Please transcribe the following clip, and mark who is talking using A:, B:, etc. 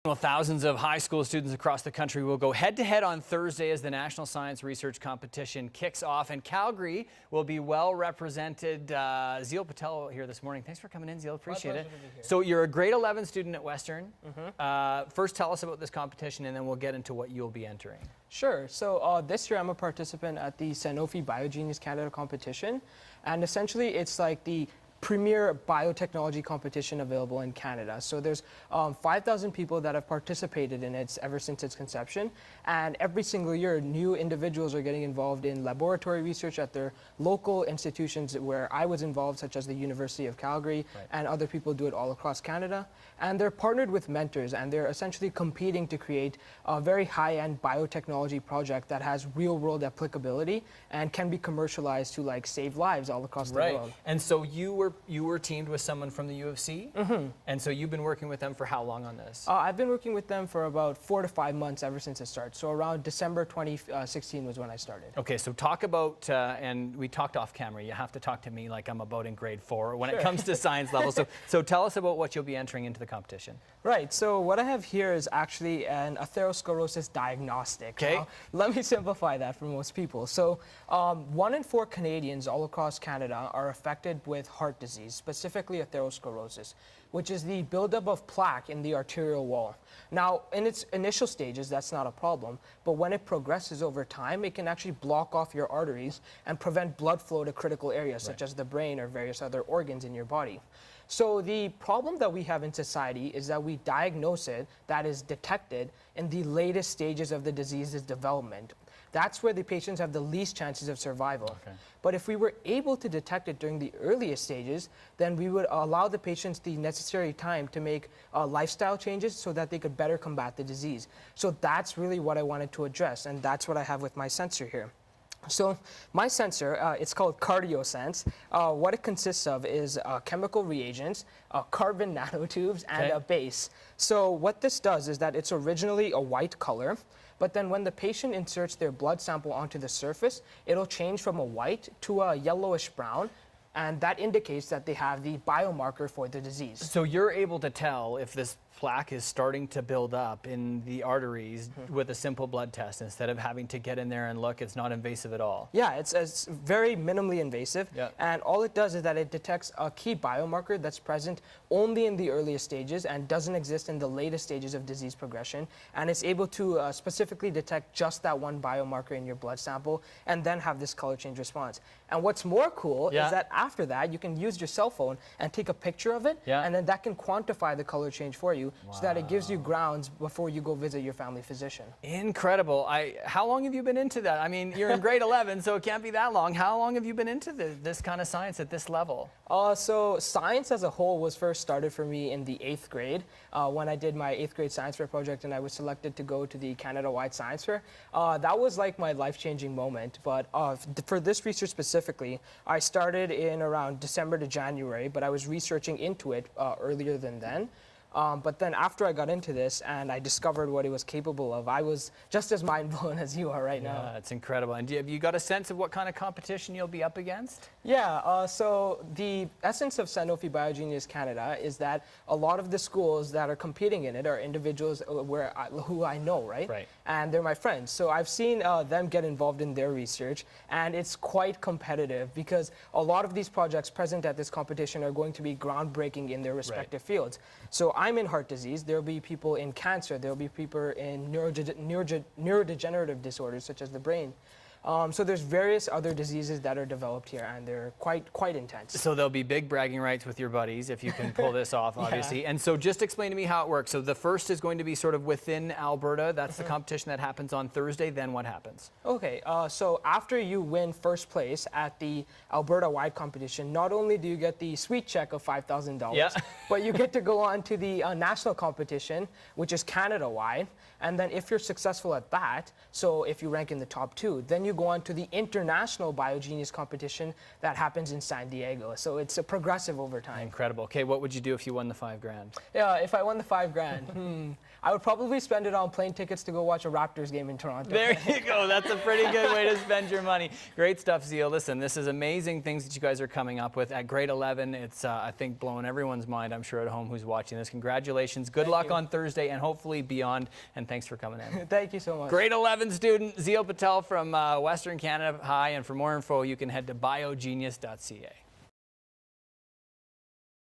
A: Well, thousands of high school students across the country will go head-to-head on Thursday as the National Science Research Competition kicks off, and Calgary will be well represented. Zeel Patel here this morning. Thanks for coming in, Zeel. Appreciate it. So you're a grade 11 student at Western. First, tell us about this competition, and then we'll get into what you'll be entering.
B: Sure. So this year I'm a participant at the Sanofi BioGENIUS Canada Competition, and essentially it's like the premier biotechnology competition available in Canada. So there's 5,000 people that have participated in it ever since its conception, and every single year new individuals are getting involved in laboratory research at their local institutions where I was involved, such as the University of Calgary, and other people do it all across Canada. And they're partnered with mentors, and they're essentially competing to create a very high-end biotechnology project that has real-world applicability and can be commercialized to like save lives all across the world.
A: And so you were teamed with someone from the U of C, and so you've been working with them for how long on this?
B: I've been working with them for about 4 to 5 months ever since it started. So around December 2016 was when I started.
A: Okay, so talk about, and we talked off camera, you have to talk to me like I'm about in grade 4 when it comes to science level. So tell us about what you'll be entering into the competition.
B: Right, so what I have here is actually an atherosclerosis diagnostic.
A: Okay.
B: Let me simplify that for most people. So 1 in 4 Canadians all across Canada are affected with heart disease, specifically atherosclerosis, which is the buildup of plaque in the arterial wall. Now, in its initial stages, that's not a problem, but when it progresses over time, it can actually block off your arteries and prevent blood flow to critical areas, such as the brain or various other organs in your body. So the problem that we have in society is that we diagnose it, that is detected, in the latest stages of the disease's development. That's where the patients have the least chances of survival. But if we were able to detect it during the earliest stages, then we would allow the patients the necessary time to make lifestyle changes so that they could better combat the disease. So that's really what I wanted to address, and that's what I have with my sensor here. So my sensor, it's called CardioSense. What it consists of is chemical reagents, carbon nanotubes, and a base. So what this does is that it's originally a white color, but then when the patient inserts their blood sample onto the surface, it'll change from a white to a yellowish brown, and that indicates that they have the biomarker for the disease.
A: So you're able to tell if this plaque is starting to build up in the arteries with a simple blood test instead of having to get in there and look. It's not invasive at all.
B: Yeah, it's very minimally invasive, and all it does is that it detects a key biomarker that's present only in the earliest stages and doesn't exist in the latest stages of disease progression, and it's able to specifically detect just that one biomarker in your blood sample and then have this color change response. And what's more cool is that after that, you can use your cell phone and take a picture of it, and then that can quantify the color change for you so that it gives you grounds before you go visit your family physician.
A: Incredible. How long have you been into that? I mean, you're in grade 11, so it can't be that long. How long have you been into this kind of science at this level?
B: So science as a whole was first started for me in the 8th grade when I did my 8th grade science fair project and I was selected to go to the Canada-wide science fair. That was like my life-changing moment, but for this research specifically, I started in around December to January, but I was researching into it earlier than then. But then after I got into this and I discovered what it was capable of, I was just as mind blown as you are right now.
A: Yeah, it's incredible. And have you got a sense of what kind of competition you'll be up against?
B: Yeah, so the essence of Sanofi BioGENIUS Canada is that a lot of the schools that are competing in it are individuals who I know, right? And they're my friends. So I've seen them get involved in their research, and it's quite competitive because a lot of these projects present at this competition are going to be groundbreaking in their respective fields. So I'm in heart disease, there'll be people in cancer, there'll be people in neurodegenerative disorders such as the brain. So there's various other diseases that are developed here, and they're quite intense.
A: So there'll be big bragging rights with your buddies if you can pull this off, obviously. And so just explain to me how it works. So the first is going to be sort of within Alberta. That's the competition that happens on Thursday. Then what happens?
B: Okay, so after you win first place at the Alberta-wide competition, not only do you get the sweet check of $5,000, but you get to go on to the national competition, which is Canada-wide. And then if you're successful at that, so if you rank in the top 2, then you go on to the international BioGENIUS competition that happens in San Diego. So it's a progressive over time.
A: Incredible. Okay, what would you do if you won the $5 grand?
B: Yeah, if I won the $5 grand, I would probably spend it on plane tickets to go watch a Raptors game in Toronto.
A: There you go. That's a pretty good way to spend your money. Great stuff, Zeel. Listen, this is amazing things that you guys are coming up with at grade 11. It's, I think, blowing everyone's mind, I'm sure, at home who's watching this. Congratulations. Good luck on Thursday and hopefully beyond. And thanks for coming in.
B: Thank you so much.
A: Grade 11 student Zeel Patel from Western Canada High. And for more info, you can head to biogenius.ca.